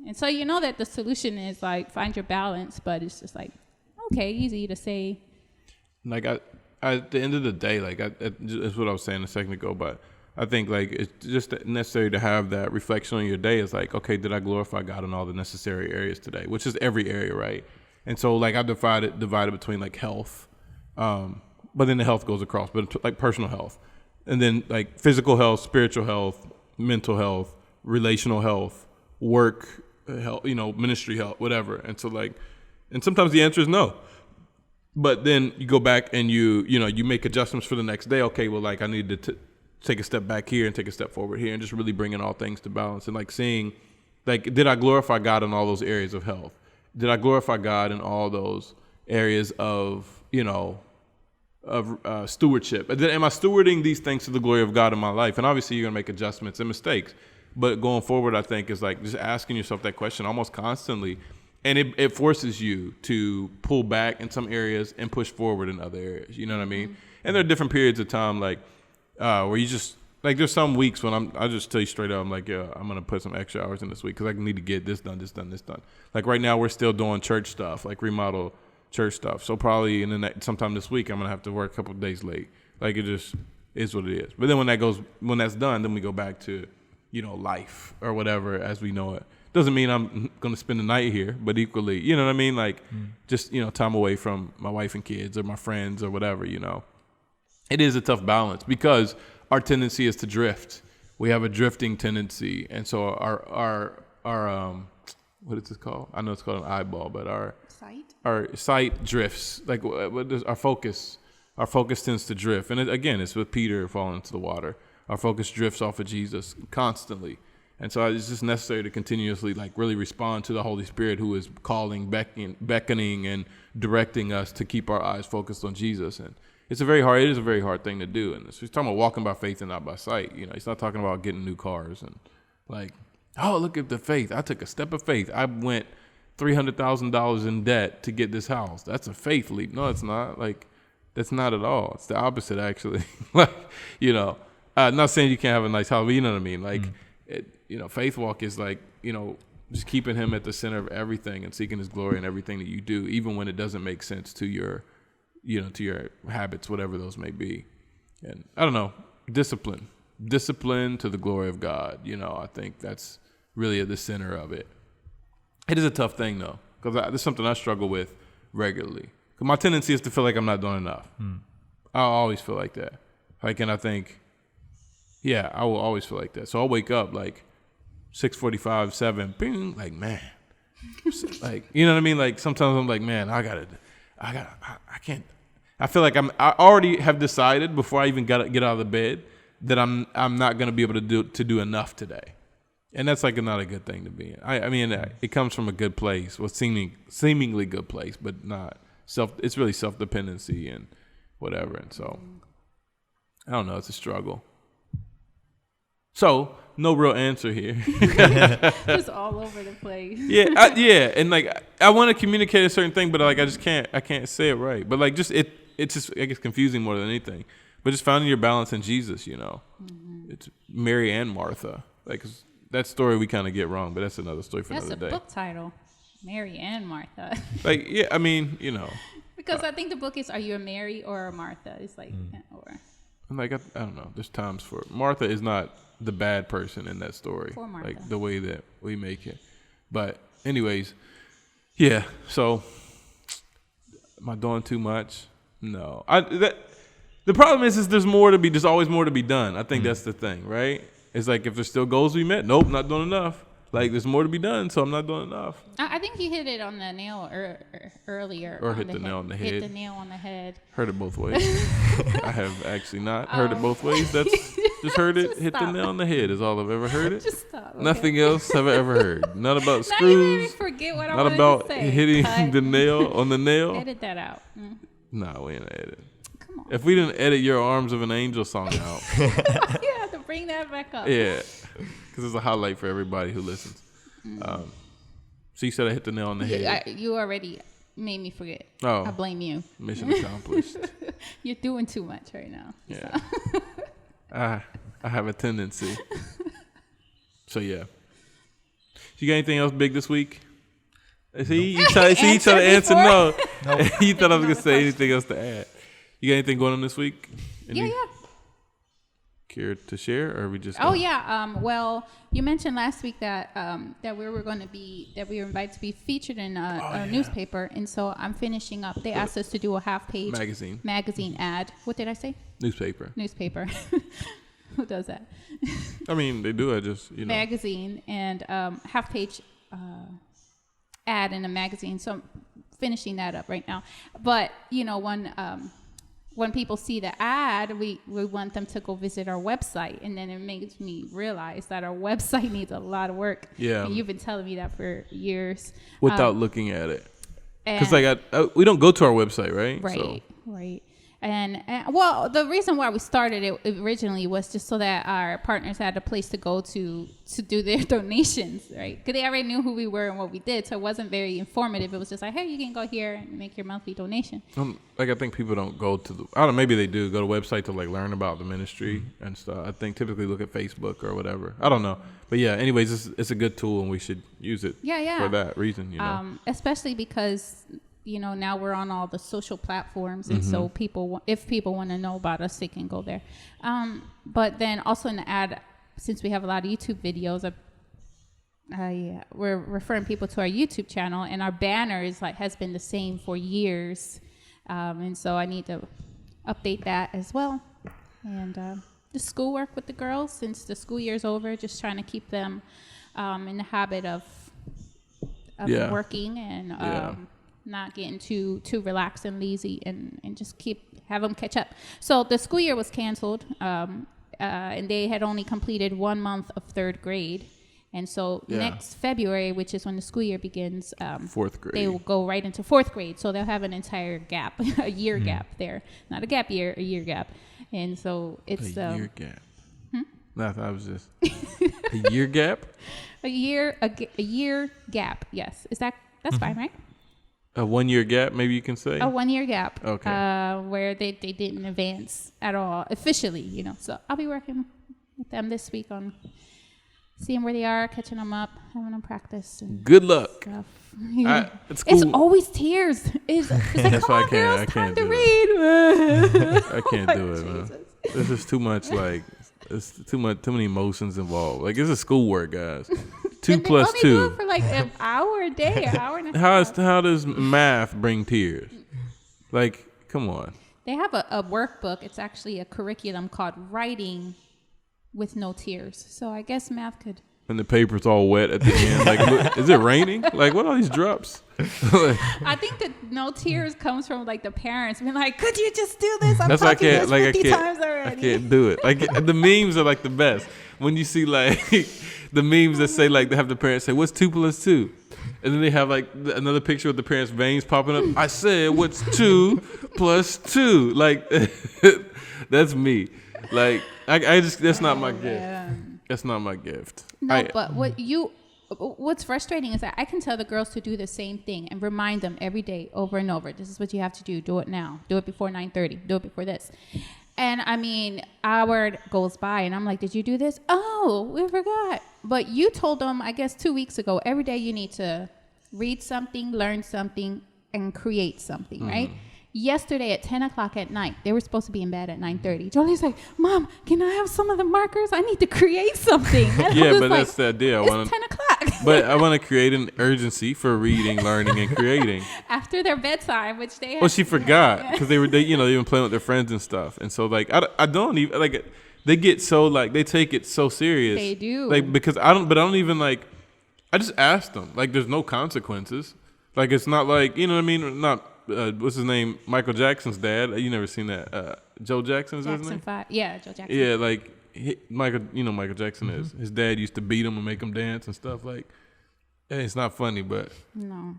[SPEAKER 3] And so you know that the solution is like, find your balance, but it's just like, okay, easy to say.
[SPEAKER 2] Like at the end of the day, like that's what I was saying a second ago, but I think like it's just necessary to have that reflection on your day. It's like, okay, did I glorify God in all the necessary areas today? Which is every area, right? And so like I divided between like health, but then the health goes across, but like personal health, and then like physical health, spiritual health, mental health, relational health, work health, you know, ministry health, whatever. And so like, and sometimes the answer is no. But then you go back and you make adjustments for the next day. Okay, well, like I need to take a step back here and take a step forward here and just really bringing all things to balance and like seeing, like, did I glorify God in all those areas of health? Did I glorify God in all those areas of, you know, of stewardship? Am I stewarding these things to the glory of God in my life? And obviously you're going to make adjustments and mistakes. But going forward, I think is like just asking yourself that question almost constantly. And it forces you to pull back in some areas and push forward in other areas. You know what I mean? And there are different periods of time, like where you just like there's some weeks when I'll just tell you straight up, I'm like, yeah, I'm gonna put some extra hours in this week because I need to get this done. Like right now, we're still doing church stuff, like remodel church stuff. So probably sometime this week, I'm gonna have to work a couple of days late. Like it just is what it is. But then when that's done, then we go back to, you know, life or whatever as we know it. Doesn't mean I'm going to spend the night here, but equally, you know what I mean? Like just, you know, time away from my wife and kids or my friends or whatever, you know. It is a tough balance because our tendency is to drift. We have a drifting tendency. And so our what is this called? I know it's called an eyeball, but our sight drifts. Like what is our focus? Our focus tends to drift. And again, it's with Peter falling into the water. Our focus drifts off of Jesus constantly. And so it's just necessary to continuously like really respond to the Holy Spirit who is calling, beckoning and directing us to keep our eyes focused on Jesus. And it is a very hard thing to do. And he's talking about walking by faith and not by sight. You know, he's not talking about getting new cars and like, oh, look at the faith. I took a step of faith. I went $300,000 in debt to get this house. That's a faith leap. No, it's not. Like That's not at all. It's the opposite, actually. Like, you know, not saying you can't have a nice holiday, you know what I mean? Like, faith walk is like, just keeping him at the center of everything and seeking his glory in everything that you do, even when it doesn't make sense to your, to your habits, whatever those may be. And I don't know, discipline to the glory of God. I think that's really at the center of it. It is a tough thing though, because there's something I struggle with regularly. Because my tendency is to feel like I'm not doing enough. I always feel like that. Like, and I think, I will always feel like that. So I'll wake up like 6:45, 7, bing, like, man, like, you know what I mean? Like sometimes I'm like, man, I can't. I feel like I already have decided before I even get out of the bed that I'm not gonna be able to do enough today, and that's like not a good thing to be in. I mean, it comes from a good place, well, seemingly good place, but not self. It's really self-dependency and whatever, and so I don't know. It's a struggle. So no real answer here.
[SPEAKER 3] Just all over the place.
[SPEAKER 2] And like I want to communicate a certain thing, but like I can't say it right. But like it's just I guess confusing more than anything. But just finding your balance in Jesus, It's Mary and Martha. Like that story we kind of get wrong, but that's another story for another day.
[SPEAKER 3] That's a book title, Mary and Martha.
[SPEAKER 2] Like I mean
[SPEAKER 3] Because I think the book is Are You a Mary or a Martha? It's like or.
[SPEAKER 2] I'm like I don't know. There's times for Martha is not the bad person in that story, like the way that we make it. But anyways, so am I doing too much? No. The problem is there's always more to be done. I think that's the thing, right? It's like if there's still goals we met, nope, not doing enough. Like there's more to be done, so I'm not doing enough.
[SPEAKER 3] I think you hit it on the nail earlier.
[SPEAKER 2] Or hit the nail on the head.
[SPEAKER 3] Hit the nail on the head.
[SPEAKER 2] Heard it both ways. I have actually not heard it both ways. That's just heard it. Hit the nail on the head is all I've ever heard it.
[SPEAKER 3] Just stop. Okay.
[SPEAKER 2] Nothing else have I ever heard. Not about screws.
[SPEAKER 3] Now you made me forget what I wanted
[SPEAKER 2] about
[SPEAKER 3] to say.
[SPEAKER 2] hitting the nail on the nail.
[SPEAKER 3] Edit that out.
[SPEAKER 2] No, we ain't edit.
[SPEAKER 3] Come on.
[SPEAKER 2] If we didn't edit Your Arms of an Angel song out.
[SPEAKER 3] You have to bring that back up.
[SPEAKER 2] Yeah, because it's a highlight for everybody who listens. So you said I hit the nail on the head.
[SPEAKER 3] You already made me forget.
[SPEAKER 2] Oh,
[SPEAKER 3] I blame you.
[SPEAKER 2] Mission accomplished.
[SPEAKER 3] You're doing too much right now.
[SPEAKER 2] Yeah, so. I have a tendency. So yeah. You got anything else big this week? See, you try to answer no. You thought I was gonna say anything else to add. You got anything going on this week?
[SPEAKER 3] Yeah.
[SPEAKER 2] Care to share, or are we just?
[SPEAKER 3] Well, you mentioned last week that that we were invited to be featured in a newspaper, and so I'm finishing up. They asked us to do a half-page magazine ad. What did I say? Newspaper. Who does that?
[SPEAKER 2] I mean, they do. I just
[SPEAKER 3] magazine and half-page ad in a magazine. So I'm finishing that up right now. But when people see the ad, we want them to go visit our website, and then it makes me realize that our website needs a lot of work. Yeah, and you've been telling me that for years
[SPEAKER 2] without looking at it, because we don't go to our website, right?
[SPEAKER 3] Right. And well, the reason why we started it originally was just so that our partners had a place to go to do their donations, right? Because they already knew who we were and what we did, so it wasn't very informative. It was just like, hey, you can go here and make your monthly donation.
[SPEAKER 2] I think people don't go to I don't know, maybe they do go to the website to like learn about the ministry and stuff. I think typically look at Facebook or whatever. I don't know, but yeah. Anyways, it's a good tool and we should use it. For that reason,
[SPEAKER 3] especially because. Now we're on all the social platforms, and so if people want to know about us, they can go there. But then also in the ad, since we have a lot of YouTube videos, we're referring people to our YouTube channel, and our banner has been the same for years, and so I need to update that as well. And the schoolwork with the girls, since the school year's over, just trying to keep them in the habit of working and. Not getting too relaxed and lazy, and just have them catch up. So the school year was canceled, and they had only completed 1 month of third grade. And so next February, which is when the school year begins,
[SPEAKER 2] fourth grade,
[SPEAKER 3] they will go right into fourth grade. So they'll have an entire gap, a year gap there. Not a gap year, a year gap. And so it's
[SPEAKER 2] a year gap. No, I thought it was just a year gap.
[SPEAKER 3] A year gap. Yes, that's fine, right?
[SPEAKER 2] A 1 year gap, maybe you can say?
[SPEAKER 3] A 1 year gap.
[SPEAKER 2] Okay.
[SPEAKER 3] Where they didn't advance at all officially, you know. So I'll be working with them this week on seeing where they are, catching them up, having them practice. And
[SPEAKER 2] good luck.
[SPEAKER 3] stuff.
[SPEAKER 2] It's cool.
[SPEAKER 3] It's always tears. It's like, come on, girls, time to read.
[SPEAKER 2] I can't do it, man. This is too much, like, it's too many emotions involved. Like, it's a schoolwork, guys. 2 plus
[SPEAKER 3] only
[SPEAKER 2] 2.
[SPEAKER 3] do it for like an hour a day, an hour and a half.
[SPEAKER 2] How does math bring tears? Like, come on.
[SPEAKER 3] They have a workbook. It's actually a curriculum called Writing with No Tears. So I guess math could.
[SPEAKER 2] And the paper's all wet at the end. Like, look, is it raining? Like, what are these drops?
[SPEAKER 3] I think that no tears comes from like the parents being like, could you just do this?
[SPEAKER 2] That's why I can't,
[SPEAKER 3] this
[SPEAKER 2] like,
[SPEAKER 3] 50 times already.
[SPEAKER 2] I can't do it. Like, the memes are like the best. When you see like the memes that say like, they have the parents say, what's 2 plus 2? And then they have like another picture with the parents' veins popping up. I said, what's 2 plus 2? Like, that's me. Like, I just, that's not my gift. That's not my gift.
[SPEAKER 3] No, but what's frustrating is that I can tell the girls to do the same thing and remind them every day over and over. This is what you have to do. Do it now. Do it before 9:30. Do it before this. And I mean, hour goes by and I'm like, did you do this? Oh, we forgot. But you told them, I guess 2 weeks ago, every day you need to read something, learn something, and create something, right? Yesterday at 10 o'clock at night, they were supposed to be in bed at 9:30. Jolie's like, Mom, can I have some of the markers? I need to create something. And
[SPEAKER 2] yeah, but that's the idea.
[SPEAKER 3] It's 10 o'clock.
[SPEAKER 2] But I want to create an urgency for reading, learning, and creating.
[SPEAKER 3] After their bedtime, which they had.
[SPEAKER 2] Well, she forgot because they've been playing with their friends and stuff. And so, like, I don't even, like, they get so, like, they take it so serious.
[SPEAKER 3] They do.
[SPEAKER 2] Like, because I don't even, like, I just asked them. Like, there's no consequences. Like, it's not like, you know what I mean? Not, what's his name? Michael Jackson's dad. You never seen that? Joe Jackson's his name?
[SPEAKER 3] Yeah, Joe Jackson.
[SPEAKER 2] Yeah, like Michael Jackson is. His dad used to beat him and make him dance and stuff. Like, hey, it's not funny, but
[SPEAKER 3] no,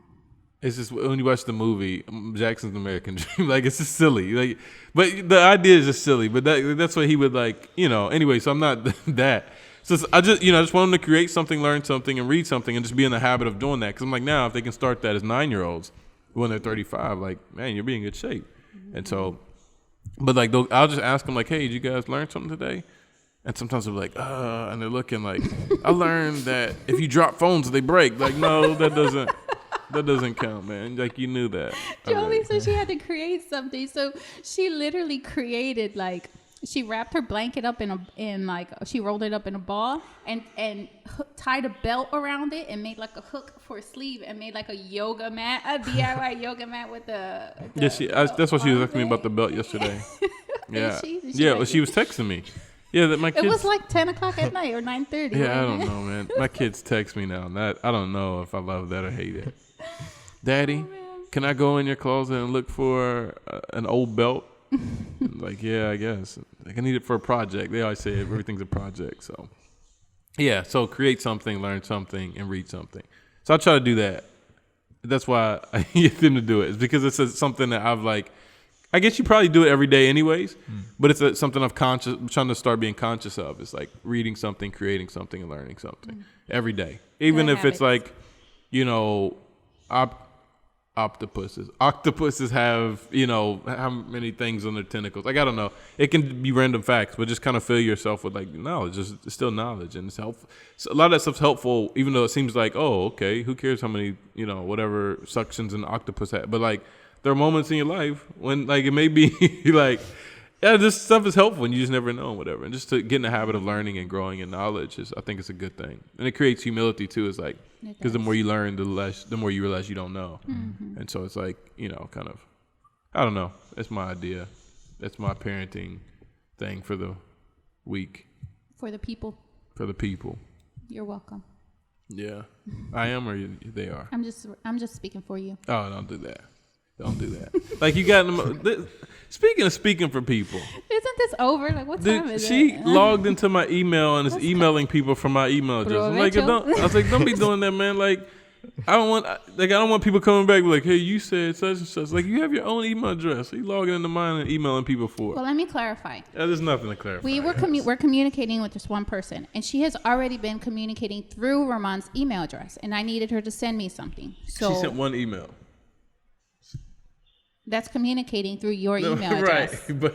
[SPEAKER 2] it's just when you watch the movie Jackson's American Dream, like it's just silly. Like, but the idea is just silly. But that's what he would like. Anyway, so I'm not that. So I just want them to create something, learn something, and read something, and just be in the habit of doing that. Because I'm like, now if they can start that as 9-year-olds when they're 35, like, man, you'll be in good shape. And so, but like, I'll just ask them like, hey, did you guys learn something today? And sometimes they're like, and they're looking like, I learned that if you drop phones, they break. Like, no, that doesn't count, man. Like, you knew that.
[SPEAKER 3] Jolie said she had to create something, so she literally created like. She wrapped her blanket up she rolled it up in a ball and tied a belt around it and made like a hook for a sleeve and made like a yoga mat, a DIY yoga mat with the
[SPEAKER 2] that's what she was asking me about the belt yesterday. Yeah. She was texting me. Yeah, that my kids.
[SPEAKER 3] It was like 10 o'clock at night or 9:30.
[SPEAKER 2] Yeah, I don't know, man. My kids text me now. I don't know if I love that or hate it. Daddy, can I go in your closet and look for an old belt? Like, yeah, I guess. Like, I need it for a project. They always say everything's a project. So, yeah. So create something, learn something, and read something. So I try to do that. That's why I get them to do it. It's because it's something that I've like. I guess you probably do it every day anyways, but it's something I'm trying to start being conscious of. It's like reading something, creating something, and learning something every day. Even if it's like, octopuses. Octopuses have, how many things on their tentacles. Like, I don't know. It can be random facts, but just kind of fill yourself with, like, knowledge. It's still knowledge, and it's helpful. So a lot of that stuff's helpful, even though it seems like, oh, okay, who cares how many, whatever suctions an octopus has. But, like, there are moments in your life when, like, it may be, like, yeah, this stuff is helpful, and you just never know, whatever. And just to get in the habit of learning and growing in knowledge I think it's a good thing. And it creates humility, too. It's like, because the more you learn, the more you realize you don't know. Mm-hmm. And so it's like, kind of, I don't know. That's my idea. That's my parenting thing for the week.
[SPEAKER 3] For the people.
[SPEAKER 2] For the people.
[SPEAKER 3] You're welcome.
[SPEAKER 2] Yeah. I am, or they are?
[SPEAKER 3] I'm just speaking for you.
[SPEAKER 2] Oh, don't do that. Don't do that. Like, you got them. Speaking for people.
[SPEAKER 3] Isn't this over? Like, what time is it?
[SPEAKER 2] She logged into my email and is emailing people from my email address. I'm like, I was like, don't be doing that, man. Like, I don't want people coming back like, hey, you said such and such. Like, you have your own email address. So you logging into mine and emailing people for it.
[SPEAKER 3] Well, let me clarify.
[SPEAKER 2] There's nothing to clarify.
[SPEAKER 3] We're communicating with this one person, and she has already been communicating through Ramon's email address, and I needed her to send me something. So
[SPEAKER 2] she sent one email.
[SPEAKER 3] That's communicating through your email address.
[SPEAKER 2] Right,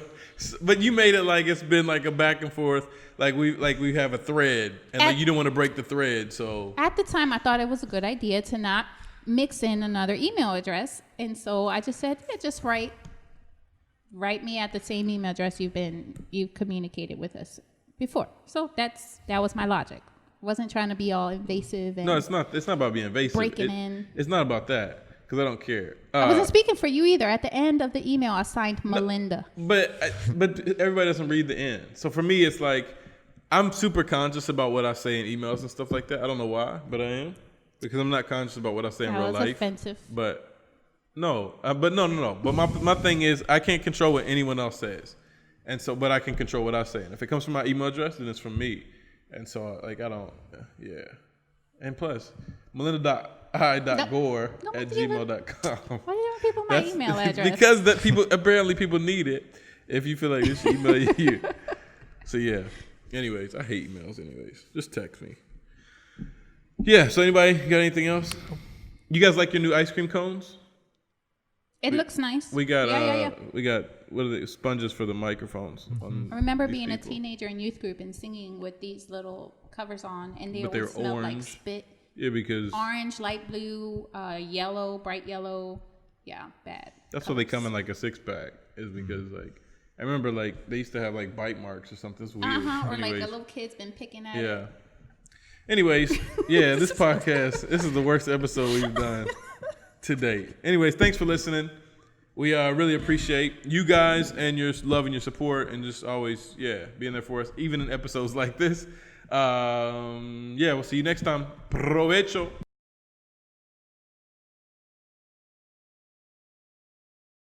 [SPEAKER 2] but you made it like it's been like a back and forth, like we have a thread, and like you don't want to break the thread. So
[SPEAKER 3] at the time, I thought it was a good idea to not mix in another email address, and so I just said, yeah, just write me at the same email address you've communicated with us before. So that was my logic. Wasn't trying to be all invasive. And
[SPEAKER 2] no, it's not. It's not about being invasive.
[SPEAKER 3] Breaking in.
[SPEAKER 2] It's not about that. Because I don't care.
[SPEAKER 3] I wasn't speaking for you either. At the end of the email, I signed Melinda.
[SPEAKER 2] But everybody doesn't read the end. So for me, it's like I'm super conscious about what I say in emails and stuff like that. I don't know why, but I am. Because I'm not conscious about what I say in real life.
[SPEAKER 3] That was offensive.
[SPEAKER 2] But no. But my thing is I can't control what anyone else says. And so, but I can control what I say. And if it comes from my email address, then it's from me. And so, like, I don't, yeah. And plus, melinda.i.gore@gmail.com.
[SPEAKER 3] Why do you give people my email address?
[SPEAKER 2] Because apparently people need it if you feel like this should email you. So yeah. Anyways, I hate emails anyways. Just text me. Yeah, so anybody got anything else? You guys like your new ice cream cones?
[SPEAKER 3] It looks nice.
[SPEAKER 2] We got we got what are they, sponges for the microphones.
[SPEAKER 3] I remember being a teenager in youth group and singing with these little covers on, and they would smell like spit.
[SPEAKER 2] Yeah, because
[SPEAKER 3] orange, light blue, yellow, bright yellow. Yeah, bad.
[SPEAKER 2] That's why they come in like a 6-pack. Is because like I remember like they used to have like bite marks or something. It's weird.
[SPEAKER 3] Or like the little kid's been picking at it.
[SPEAKER 2] Yeah. Anyways, yeah, this podcast. This is the worst episode we've done to date. Anyways, thanks for listening. We really appreciate you guys and your love and your support and just always, being there for us, even in episodes like this. We'll see you next time. Provecho.